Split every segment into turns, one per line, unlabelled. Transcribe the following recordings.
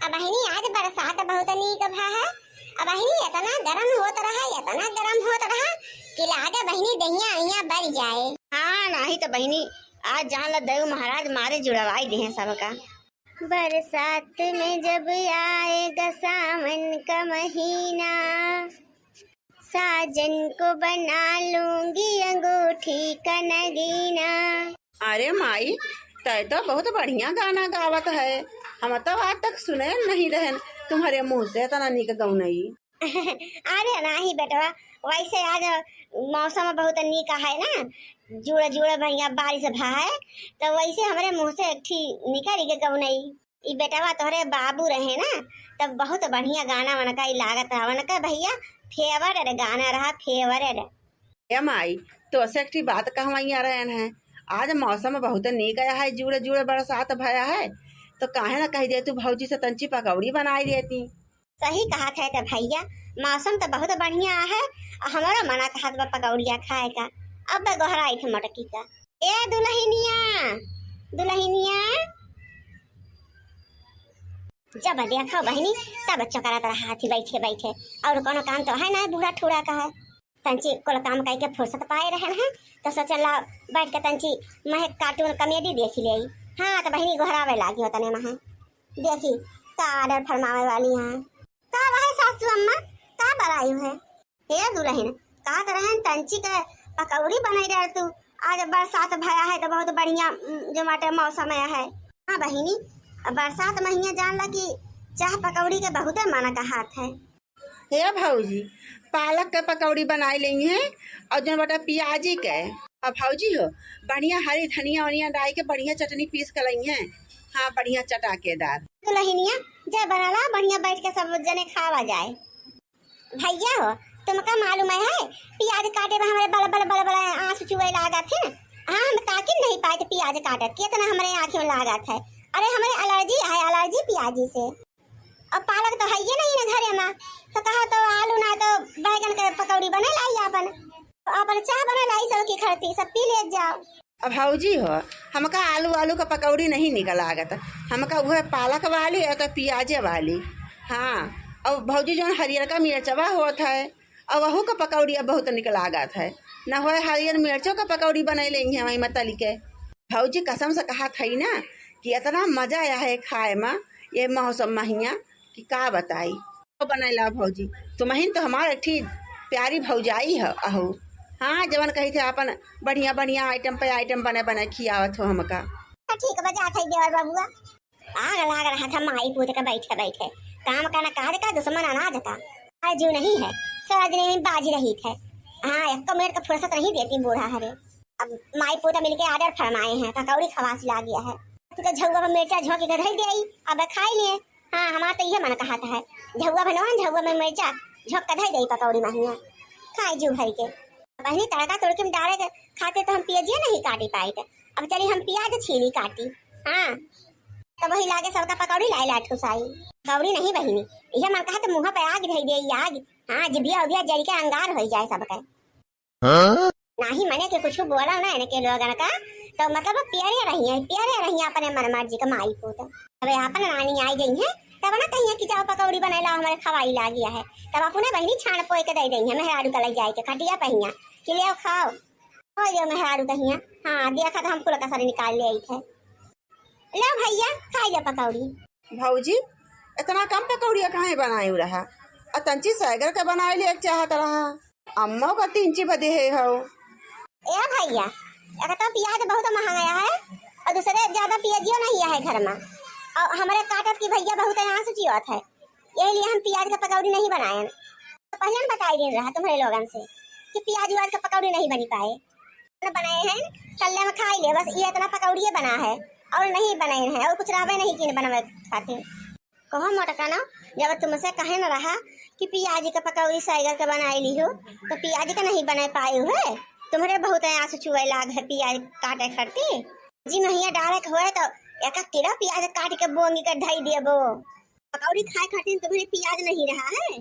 अब बहिनी आज बरसात बहुत नीक भा है। अब बहिनी इतना गरम होता रहा कि लागे बहिनी दहिया अहिया बढ़ जाए।
हाँ नहीं तो बहिनी आज जान ला देव महाराज मारे जुड़वाई दी है सबका।
बरसात में जब आएगा सावन का महीना, साजन को बना लूंगी अंगूठी का नगीना।
अरे माई तय तो बहुत बढ़िया गाना गावत है, हम तो आज तक सुने नहीं रहे तुम्हारे मुंह से इतना निक गौनई।
अरे नहीं बेटवा, वैसे आज मौसम बहुत नीक है ना, जुड़ा जुड़ा बढ़िया बारिश भा है, तो वैसे हमारे मुंह से ठीक निकल के गौनई। ई बेटवा तोहरे बाबू रहे ना तब बहुत बढ़िया गाना वनका लागत है। वनका भैया फेवरेट गाना रहा, फेवरेट।
ये माई तो से एक बात कहवाइया रहे हैं, आज मौसम बहुत नीक आया है, जुड़े जुड़े बरसात भया है, तो काहे ना कह दे तू भौजी से तंची पकौड़ी बनाई देती।
सही कहा थे तो भैया, मौसम तो बहुत बढ़िया है, हमारा मना कहा था पकौड़िया खाए का। अब गोहराई थे मटकी का। ए दुल्हनिया, दुल्हनिया जब देखो बहनी तब चकरा तरह हाथी बैठे बैठे, और कोनो काम तो है ना बूढ़ा ठूड़ा का है। तंची कोल काम करके फुर्सत पाए रहे हैं तो सोचला बैठ के तंची महक कार्टून कॉमेडी देख ले। हाँ तो बहनी गोहरावे लागी होता ने महा देखी का ऑर्डर फरमावे वाली हैं का वह सासू अम्मा का बनाई है। हे दुल्हन का तरह तंची के पकौड़ी बनाई रहे तू, आज बरसात भया है तो बहुत बढ़िया जमाटे मौसम है। हाँ बहिनी बरसात महीने जान ला कि चाह पकौड़ी के बहुत माना का हाथ है।
हे भौजी पालक के पकौड़ी बनाई लेंगे हैं और जो बटा प्याजी के, अब भौजी हो बढ़िया हरी धनिया वनिया डाल के बढ़िया चटनी पीस कर लेंगे हैं। हाँ बढ़िया चटाकेदार।
तो लहिनिया जब बनाला बढ़िया बैठ के सब जने खावा जाए। भैया हो तुमका मालूम है प्याज काटे में हमारे बल बल बल बल आंसू चुए लागत है। हाँ हम ताकि नहीं पाए थे प्याज काटत कितना हमारे आँखों में लागत है। अरे हमारे एलर्जी है, एलर्जी प्याजी से। और पालक तो है ये नहीं ना घरे में, तो कहा तो आलू ना तो बैगन के पकौड़ी बने लाई अपन चाह बने लाई सब की खरती सब पी ले जाओ।
अब भौजी हो हमका आलू आलू का पकौड़ी नहीं निकल आगत, हमका वह पालक वाली और तो प्याजे वाली। हाँ और भौजी जो हरियर का मिर्चवा होता है और वहू का पकौड़ी अब बहुत निकल आगत है, न हो हरियर मिर्चों का पकौड़ी बनाई लेंगे वही मतली के। भौजी कसम से कहा थी ना कि इतना मजा आया है खाए में ये मौसम महीना कि का बताई। तो बनैला भौजी तुम्हें तो हमारे ठीक प्यारी भौजाई है अहो। हाँ जवन कही थे अपन बढ़िया बढ़िया आइटम पे आइटम बने बने खियावत हो हमका।
ठीक बजा थे देवर बाबुआ आग लाग रहा था माई पूत का बैठे बैठे काम करना काज का दुश्मन अनाज का आज जो नहीं है सारा दिन में बाजी रही थे। हाँ एक मिनट का फुर्सत नहीं देती बूढ़ा हरे। अब माई पोता मिलके ऑर्डर फरमाए हैं पकौड़ी खवास ला गया है तो झुआ में मिर्चा झोंक के धर दे अब खाई लिए। हाँ हमारा तो यह मन कहा है झुआ बनवा झुआ में मिर्चा झोंक के धर दे पकौड़ी महिया खाई जू भर के। पहले तड़का तोड़ के डाले खाते तो हम प्याजिया नहीं काटी पाए थे, अब चली हम प्याज छीली काटी। हाँ तो वही लागे सबका पकौड़ी लाई लाठ खुसाई पकौड़ी नहीं बहिनी यह मन कहा तो मुँह पे आग धर दे आग। हाँ जिबिया उबिया जल के अंगार हो जाए सबका। नहीं मने के कुछ बोला ना इनके लोगन का तो मतलब प्यारे रही अपने मन मर्जी का माई को। तो अब अपन रानी आई गई है तब ना कहिए कि जाओ पकौड़ी बनाला हमारे खवाई ला गया है, तब अपने बहनी छान पोए के दे देंगे मेहरारू का ले जाए के खटिया पहिया कि ले खाओ हो जाओ मेहरारू कहिया। हाँ देखा तो हम पूरा कसर निकाल ले आई थे। लो भैया खाई जा पकौड़ी।
भौजी इतना कम पकौड़िया कहाँ बनाए रहा और तंची सैगर का बनाए ले चाहत रहा अम्मा का 3 ची बदे है हो।
ए भैया एक तो प्याज बहुत महंगा है और दूसरे ज्यादा प्याजियो नहीं है घर में और हमारे काटत की भैया बहुत आंसू चिवत है, यही लिए हम प्याज का पकौड़ी नहीं बनाए। तो पहले बताई दे रहा तुम्हारे लोगन से कि प्याज व्याज का पकौड़ी नहीं बनी पाए बनाए हैं चलने में खाई ले बस ये इतना पकौड़ी बना है और नहीं बनाए हैं और कुछ रहबे नहीं कि बनवे खाते। कहो मोटका ना जब तुमसे कहे न रहा कि प्याज का पकौड़ी सैगर का बनाई ली हो तो प्याज का नहीं बना पाए हुए तुम्हारे बहुत आंसू चुए लाग है प्याज काटे करती जी महिया डायरेक्ट हुए तो एक किलो प्याज काट के बोंगी कर ढाई देबो पकौड़ी खाए खातिर तुम्हारे प्याज नहीं रहा है।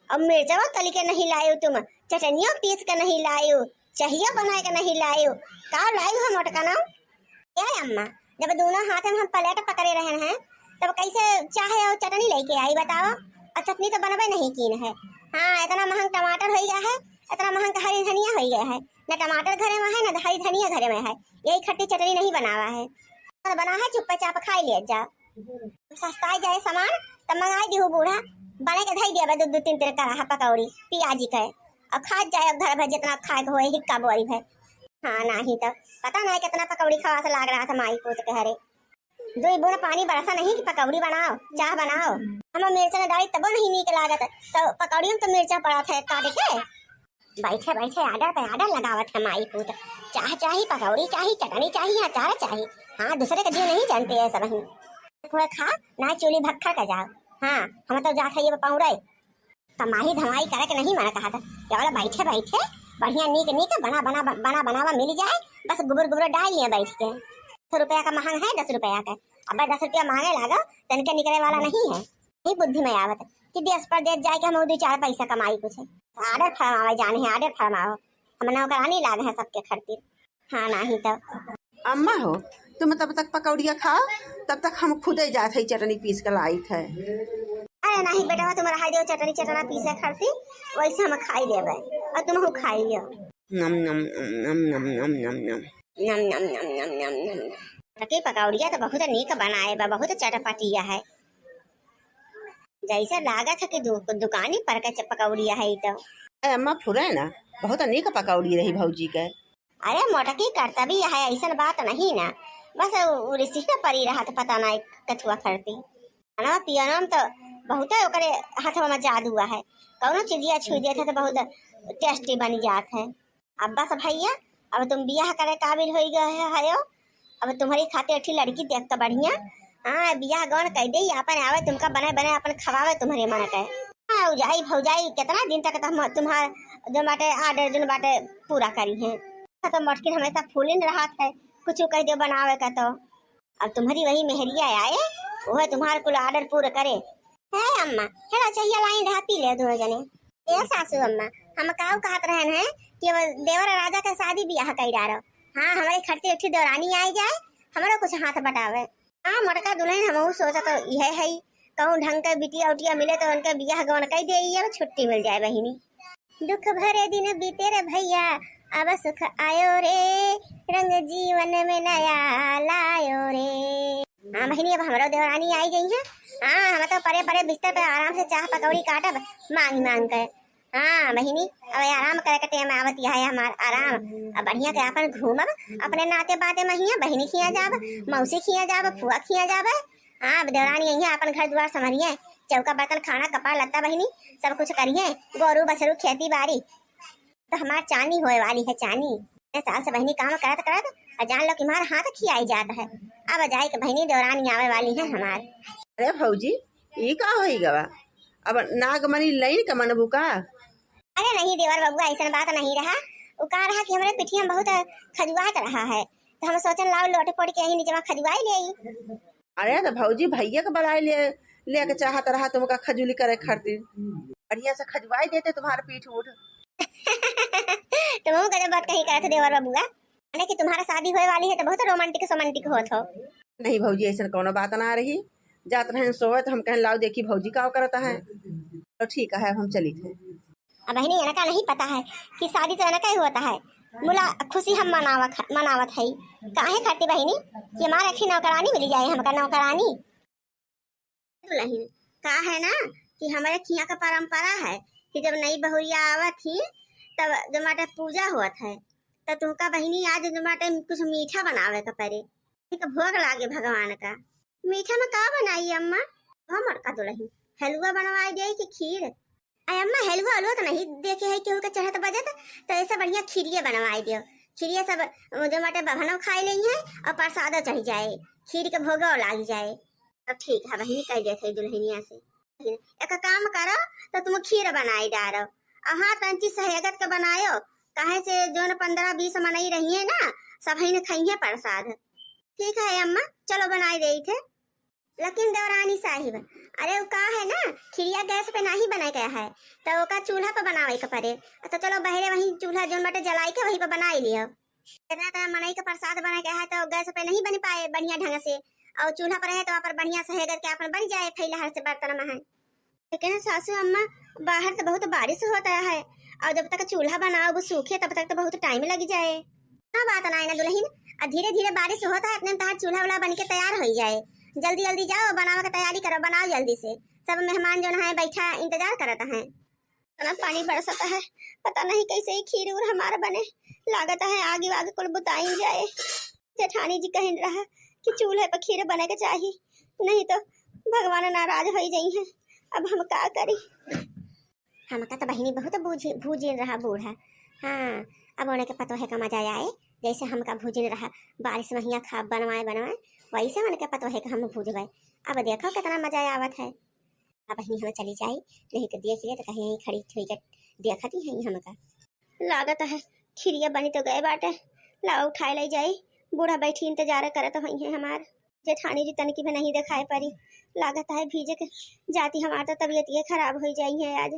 अब मिर्चवा तली के नहीं लायो तुम चटनियों पीस के नहीं लायो चाहिए बनाए के नहीं लायो का लायो हम मोटका ना। क्या अम्मा जब दोनों हाथ में हम प्लेट पकड़े रहे हैं तब कैसे चाहे और चटनी लेके आई बताओ। और चटनी तो बनबे नहीं कीन है। हाँ इतना महंग टमाटर हो गया है, इतना महंग हरी धनिया हो गया है। न टमाटर घरे में है न हरी धनिया घरे में है, यही खट्टी चटनी नहीं बनावा है। बना है चुप्पा चाप खाई ले जा, सस्ता जाए सामान तब मंगाई दी बूढ़ा बने के धई दिया दो दो तीन तीन करा पकौड़ी प्याजी के और खा जाए घर भर जितना खाए के हो हिक्का बोरी है। हाँ नहीं तो पता नहीं कितना पकौड़ी खावा से लाग रहा था माई पूत के हरे। दो बूढ़ा पानी बरसा नहीं कि पकौड़ी बनाओ चाह बनाओ। हम मिर्चा डाली तब नहीं नीक लागत, तो पकौड़ी में तो मिर्चा पड़ा था काट के। बैठे बैठे आर्डर पे आर्डर लगावत है माई पूत, चाह चाहिए पकौड़ी चाहिए चटनी चाहिए अचार चाहिए। हाँ दूसरे का जीव नहीं जानते है सब ही। थोड़ा खा ना चूली भक्खा का जाओ। हाँ हम तो जा खाइए पौड़े कमाई धमाई करे के नहीं मना कहा था। केवल बैठे बैठे बढ़िया नीक नीक बनावा मिल जाए, बस गुबर गुबर डाल लिए बैठ के। 10 रुपया का महंग है 10 रुपया का, अब 10 रुपया मांगे लागा तन के निकले वाला नहीं है। नहीं बुद्धि में आवत कि देश परदेश जाए के हम 2-4 पैसा कमाई कुछ आर्डर फरमावे जाने हैं, आर्डर फरमाओ हम नौकरानी लागे हैं सबके खर्चे। हाँ नहीं तो
अम्मा हो तुम तब तक पकौड़िया खाओ, तब तक हम खुद ही जाते चटनी पीस कर लाई थे।
अरे नहीं बेटा तुम रहा दो चटनी चटना पीसे खरती वैसे हम खाई लेबे और तुम खाई लियो।
नम नम नम नम नम नम नम
नम नम नम नम नम नम टकी पकौड़िया तो बहुत नीक बनाए बा, बहुत चटपटिया है जैसे लागत है कि दुकानी पर के पकौड़िया है। तो
अम्मा फुरे ना बहुत नीक पकौड़ी रही भौजी के।
अरे मोटकी करता भी है ऐसा बात नहीं ना, बस ऋषि का परी रहा तो पता नहीं कथुआ करती खाना पियाना तो बहुत ओकरे हाथों में जादू है। कौनो चीजिया छू दिया था तो बहुत टेस्टी बन जात है। अब बस भैया अब तुम बियाह करे काबिल हो गए है, अब तुम्हारी खातिर अच्छी लड़की देख तो बढ़िया। हाँ बियाह गौन कह दे अपन आवे तुमका बने बने अपन खवावे तुम्हारे मन के। हाँ उजाई भौजाई कितना दिन तक तुम्हारा जो बाटे आर्डर जो बाटे पूरा करी है। तो मटकी हमेशा फूलिन रहा है, कुछ कह दो बनावे का तो अब तुम्हारी वही मेहरिया आए वह तुम्हारे कुल आर्डर पूरा करे है। अम्मा हेलो चाहिए लाइन रहा पी ले दोनों जने। ए सासू अम्मा हम काऊ कहत रहन है कि देवर राजा का शादी बियाह कर डारो। हाँ हमारे खर्चे अच्छी दौरानी आई जाए हमारा कुछ हाथ बटावे। हाँ मोटका दुल्हन हम सोचा तो यह है कहूँ ढंग का बिटिया उटिया मिले तो उनका बियाह गौन कह दे छुट्टी मिल जाए बहिनी। दुख भरे दिन बीते रे भैया अब सुख आयो रे रंग जीवन में नया लायो रे। हाँ बहिनी अब हमारा देवरानी आई गई है। हाँ हम तो परे परे बिस्तर पे आराम से चाह पकौड़ी काटब मांग मांग कर। हाँ बहिनी अब आराम करे के टाइम आवत है हमार आराम। अब बढ़िया के अपन घूमब अपने नाते बाते महिया बहिनी खिया जाब मौसी खिया जाब फुआ खिया जाब। हाँ अब देवरानी यही अपन घर द्वार संभरिए चौका बर्तन खाना कपड़ा लत्ता बहिनी सब कुछ करिए गोरू बछरू खेती बाड़ी तो हमार चानी होए वाली है। चानी साल से बहिनी काम करत करत और जान लो कि हमारा हाथ खियाई जाता है। अब जाए के बहिनी देवरानी आवे वाली है हमार।
अरे भौजी ये का होई गवा अब नागमणि लाइन का मनबू का।
अरे नहीं देवर बबुआ ऐसा बात नहीं रहा, वो कह रहा कि हमारे पिठिया में बहुत खजुआत रहा है तो हम सोचन लाओ लोटे पोट के यही नीचे खजुआई ले।
अरे तो भौजी भैया के बुलाए ले के चाहत रहा तुमका खजूली करे खातिर बढ़िया से खजवाई देते तुम्हारे पीठ उठ।
तुम गजब बात कही करते देवर बबुआ अरे कि तुम्हारा शादी होए वाली है तो बहुत रोमांटिक होत हो।
नहीं भौजी ऐसा कोनो बात ना रही, जात रहे सोए तो हम कहें लाओ देखी भौजी का करता है तो ठीक है हम चली थे।
अब बहनी इनका नहीं पता है कि शादी तो इनका ही होता है, मुला खुशी हम मनावत है काहे खाती बहनी कि हमारे अच्छी नौकरानी मिली जाए हमका नौकरानी। दुल्हन का है ना कि हमारे खिया का परंपरा है कि जब नई बहुरिया आवत थी तब जमाटे पूजा हुआ है तो तुमका बहनी आज जमाटे कुछ मीठा बनावे का परे भोग लागे भगवान का। मीठा में का बनाई अम्मा? हमर का दुल्हन हलवा बनवाई दे कि खीर? अरे अम्मा हलवा हलवा तो नहीं देखे है केहू के चढ़त बजत तो ऐसा बढ़िया खीरिया बनवाई दियो। खीरिया सब जमाटे बहनों खाई ली है और प्रसाद चढ़ जाए खीर के भोग लाग जाए। अब ठीक है बहनी कह देते दुल्हनिया से एक काम करो तो तुम खीर बनाई डालो और हाँ तंची सहेगत के बनायो काहे से जो 15-20 मनाई रही है ना सब ही ने खाई प्रसाद। ठीक है अम्मा चलो बनाई रही थे। लेकिन देवरानी साहिब अरे वो का है ना खिरिया गैस पे नहीं बनाया गया है तो वो का चूल्हा पे बनावे के पड़े तो चलो बहरे वही चूल्हा जो बटे जलाई के वही पे बनाई लियो। इतना तो मनाई का प्रसाद बना गया है तो गैस पे नहीं बन पाए बढ़िया ढंग से और चूल्हा पर है तो पर बढ़िया से है करके अपन बन जाए फैला हर से बर्तन में है। लेकिन सासू अम्मा बाहर तो बहुत बारिश होता है और जब तक चूल्हा बनाओ वो सूखे तब तक तो बहुत टाइम लग जाए। हाँ बात ना है ना दुल्हन, और धीरे धीरे बारिश होता है अपने तहार चूल्हा वाला बन के तैयार हो जाए। जल्दी जल्दी जाओ बनावा की तैयारी करो, बनाओ जल्दी से। सब मेहमान जो है बैठा इंतजार करता है। इतना पानी बरसता है, पता नहीं कैसे ही खीर उर हमारा बने। लागत है आगे आगे कुल बुताई जाए। जेठानी जी कह रहा कि चूल्हे पर खीर बने के चाहिए, नहीं तो भगवान नाराज हो जाई है। अब हम का करी? हमका तो बहिनी बहुत भूजिन रहा बूढ़ा। हाँ अब उन्हें के पतो है का मजा आए जैसे हमका भूजिन रहा बारिश में खा बनवाए वैसे उन्हें के पतो है कि हम भूजबे। अब देखो कितना मजा आवत है। अब बहिनी हम चली जाए, नहीं तो देख लिए तो कहीं यहीं खड़ी हुई के देखती है हमका। लागत है खीरिया बनी तो गए बाटे, लाओ उठाए ले जाई। बूढ़ा बैठी इंतजार करत हुई है हमार। जेठानी जी तनकी भी नहीं दिखाई पड़ी। लागत है भीजे के जाती हमार तो तबीयत ये खराब हो जाई है आज।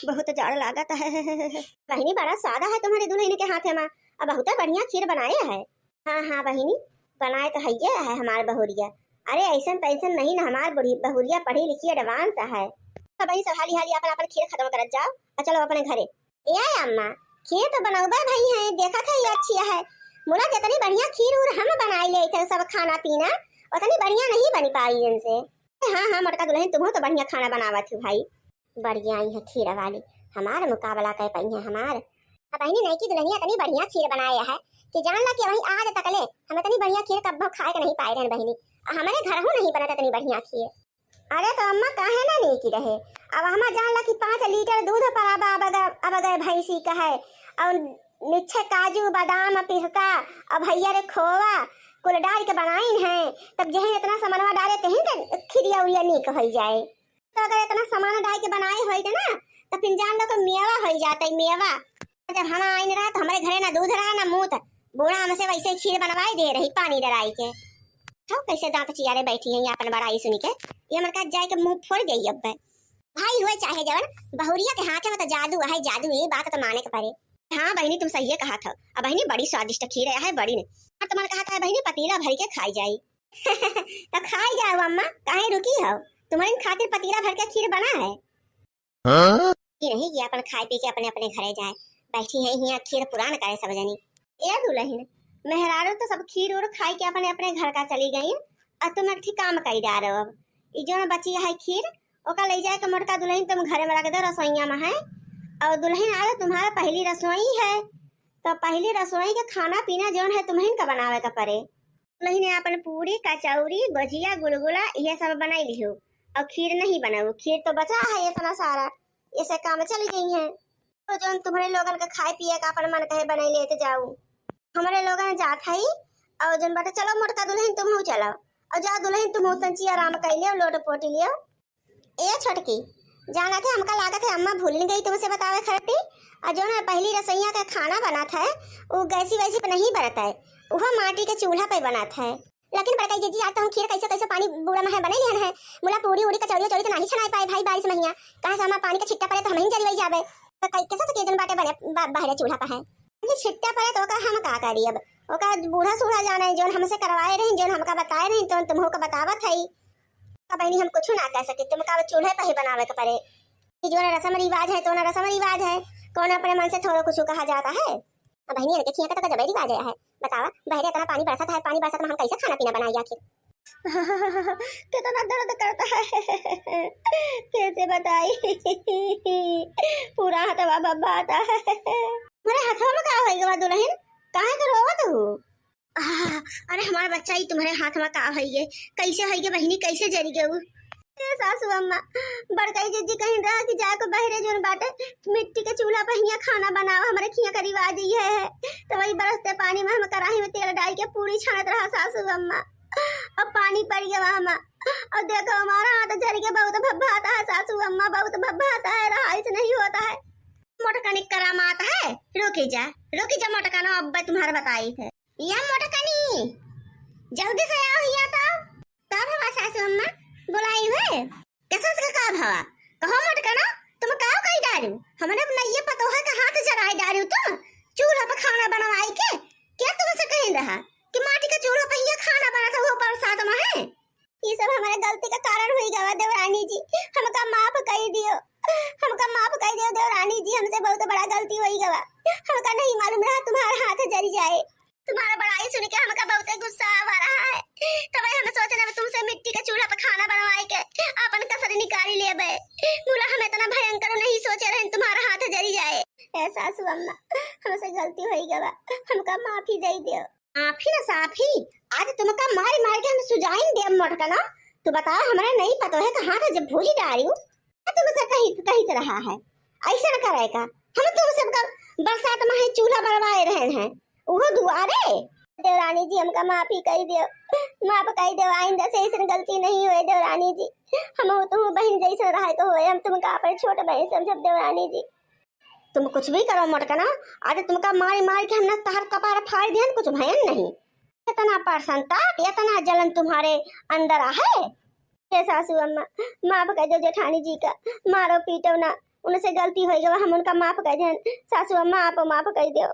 बहुत जाड़ लागत है। बहिनी बड़ा सादा है तुम्हारे दुल्हन के हाथ में, अब बहुत बढ़िया खीर बनाए है। हाँ हाँ बहिनी बनाए तो है हमारे बहुरिया। अरे ऐसा तैसन नहीं ना, हमार बहुरिया पढ़ी लिखी एडवांस है। सब बही सब हाली हाली अपन खीर खत्म कर जाओ और चलो अपने घरे। ये अम्मा खीर तो बनाऊबा भाई है, देखा था ये अच्छी है। मुला जितनी बढ़िया खीर और हम बनाई ले थे सब खाना पीना उतनी बढ़िया नहीं बनी पाई इनसे। हाँ हाँ मोटका दुल्हन तुम तो बढ़िया खाना बनावा थी भाई, बढ़िया आई है खीर वाली। हमारे मुकाबला कर पाई है हमारे। अब बहनी नहीं की दुल्हनिया इतनी बढ़िया खीर बनाया है कि जान ला कि वही आज तक ले हम इतनी बढ़िया खीर कब खाए के नहीं पाए रहे बहनी। हमारे घर हो नहीं बना इतनी बढ़िया खीर। अरे तो अम्मा काहे ना नहीं की रहे। अब हम जान ला कि 5 लीटर दूध पर अब अगर भैंसी का है और नीचे काजू बादाम पिस्ता और भैया रे खोवा कुल डाल के बनाई है। तब जहाँ इतना सामान डाले तो खीरिया उरिया नहीं कह जाए। तो अगर इतना सामान डाल के बनाए हो ना तो फिर जान लो तो मेवा हो जाता है मेवा। जब हम आइन रहा तो हमारे घरे ना दूध रहा ना मूत, बूढ़ा हमसे वैसे खीर बनवाई दे रही पानी डराई के। तो कैसे दांत चियारे बैठी है अपन बड़ाई सुन के, ये हमारे का जाए के मुंह फोड़ गई। अब भाई हुए चाहे जवन बहुरिया के हाथ में तो जादू है, जादू ये बात तो माने के पड़े। हाँ बहनी तुम सही कहा था। अब बहनी बड़ी स्वादिष्ट खीर है बड़ी ने। हाँ तुम्हारे कहा था बहनी पतीला भर के खाई जाई। तो खाई जाओ अम्मा, काहे रुकी हो? तुम्हारे खातिर पतीला भर के खीर बना है। ये नहीं कि अपन खाए पी के अपने अपने घरे जाए, बैठी है यहाँ खीर पुरान करे सब जनी। ए दुल्हन मेहरारू तो सब खीर और खाई के अपने अपने घर का चली गई और तुम एक काम कर जा रहे हो। अब जो बची है खीर ओका ले जाए के मोटका दुल्हन तुम घरे में रख दो रसोईया में है। और दुल्हन आए तुम्हारा पहली रसोई है तो पहली रसोई का खाना पीना जो है तुम्हें का बनावे का पड़े। दुल्हन ने अपन पूरी कचौरी गुजिया गुलगुला ये सब बनाई लियो और खीर नहीं बनाओ। खीर तो बचा है इतना सारा, ऐसे काम चल गई है। तो जो तुम्हारे लोगन का खाए पिए का अपन मन कहे बनाई लेते जाओ। हमारे लोगन जात है और जन बाटे चलो मोटका दुल्हन तुम हो चलो और जा दुल्हन तुम हो तंची आराम कर लियो लोट पोटी लियो। ए छोटकी जाना थे हमका लागत है अम्मा भूल गई तुमसे बतावे खरती। और जो ना पहली रसोईया का खाना बना था वो गैसी वैसी पे नहीं बनता है, वह माटी के चूल्हा पे बना था। लेकिन बड़का जी आता हूँ खीर कैसे कैसे पानी बूढ़ा में बने लिया है। मुला पूरी उड़ी कचौड़ी चौड़ी तो नहीं छनाई पाए भाई बारिश महीना कहा से हमारा पानी का छिट्टा पड़े तो हम ही जल जावे। तो कैसे से केजन बाटे बने बाहर चूल्हा पर है छिट्टा पड़े तो हम का करी। अब ओका बूढ़ा सूढ़ा जाना है जो हमसे करवाए रहे जो हमका बताए रहे तो तुम का बतावत है। बहनी हम कुछ ना कह सके, तुम का चूल्हे पर ही बनावे के पड़े। जो रस्म रिवाज है तो ना रस्म रिवाज है, कौन अपने मन से थोड़ा कुछ कहा जाता है। बहनी ने देखिए तो जब रिवाज है बतावा बहरे इतना पानी बरसता है, पानी बरसत में हम कैसे खाना पीना बनाए आखिर। कितना दर्द करता है कैसे बताई। पूरा हथवा बब्बा आता है मेरे हाथों में। का होएगा दुल्हन काहे कर रोवत हो? अरे हमारा बच्चा ही तुम्हारे हाथ में का है कैसे है बहनी कैसे जरी गऊ। सासू अम्मा बड़काई जीजी कहीं रहा कि जाको बहरे जोन बाटे मिट्टी के चूल्हा पर हिया खाना बनाओ हमारे खिया का रिवाज ही है। तो वही बरसते पानी में हम कढ़ाई में तेल डाल के पूरी छानत रहा सासू अम्मा। अब पानी पड़ गया वहां और देखो हमारा हाथ जल के बहुत भब्बा आता है सासू अम्मा, बहुत भब्बा आता है, रहा ऐसे नहीं होता है। मोटकानी करामात है। रुकी जा मोटका ना अब तुम्हारा बताई थे या मोटकानी जल्दी से आओ हिया तब हवा सासू अम्मा बुलाई हुए कैसे का भावा कहो मोटका ना तुम का कई डालू हमने नहीं पता है कि हाथ जराई डालू तुम चूल्हा पर खाना बनवाई के क्या तुमसे कहीं रहा कि माटी का चूल्हा पे ये खाना बना था वो बरसात में है। ये सब हमारे गलती का कारण हुई गवा देवरानी जी, हमका माफ कर दियो, हमका माफ कर दियो देवरानी जी, हमसे बहुत बड़ा गलती हुई गवा। हमका नहीं मालूम रहा तुम्हारा हाथ जल जाए। तुम्हारा बड़ाई सुन के हमका बहुत गुस्सा आ रहा है, तब हम सोच रहे तुमसे मिट्टी के चूल्हा पे खाना बनवाए के अपन कसर निकाली लेबे। बोला हम इतना भयंकर नहीं सोचे रहे तुम्हारा हाथ जल जाए। ऐसा सासू अम्मा हमसे गलती हुई गवा, हमका माफी दे दियो। माफी ना साफी, आज तुमका मार मार के हम सुजाइन दे मोटका ना। तू बता, हमरा नहीं पता है कहां था जब भूजी डाली हूं, तुमसे कहीं से रहा है ऐसा न करे का। हम तुम सबका बरसात में चूल्हा बनवाए रहे हैं वो दुआरे। देवरानी जी हमका माफी कर दियो, माफ कर दियो, आइंदा से ऐसी गलती नहीं होए देवरानी जी। हम तुम बहन जैसे रहे तो होए, हम तुमका अपन छोटे बहन समझब देवरानी जी। तुम कुछ भी करो मोटकना, आज तुमका मार मार के हमने तहर कपार फाड़ दिया, कुछ भयन नहीं। इतना प्रसन्नता इतना जलन तुम्हारे अंदर है। ये सासू अम्मा माफ कर दो जेठानी जी का, मारो पीटो ना, उनसे गलती हो गई, हम उनका माफ कर दें। सासू अम्मा आप माफ कर दो।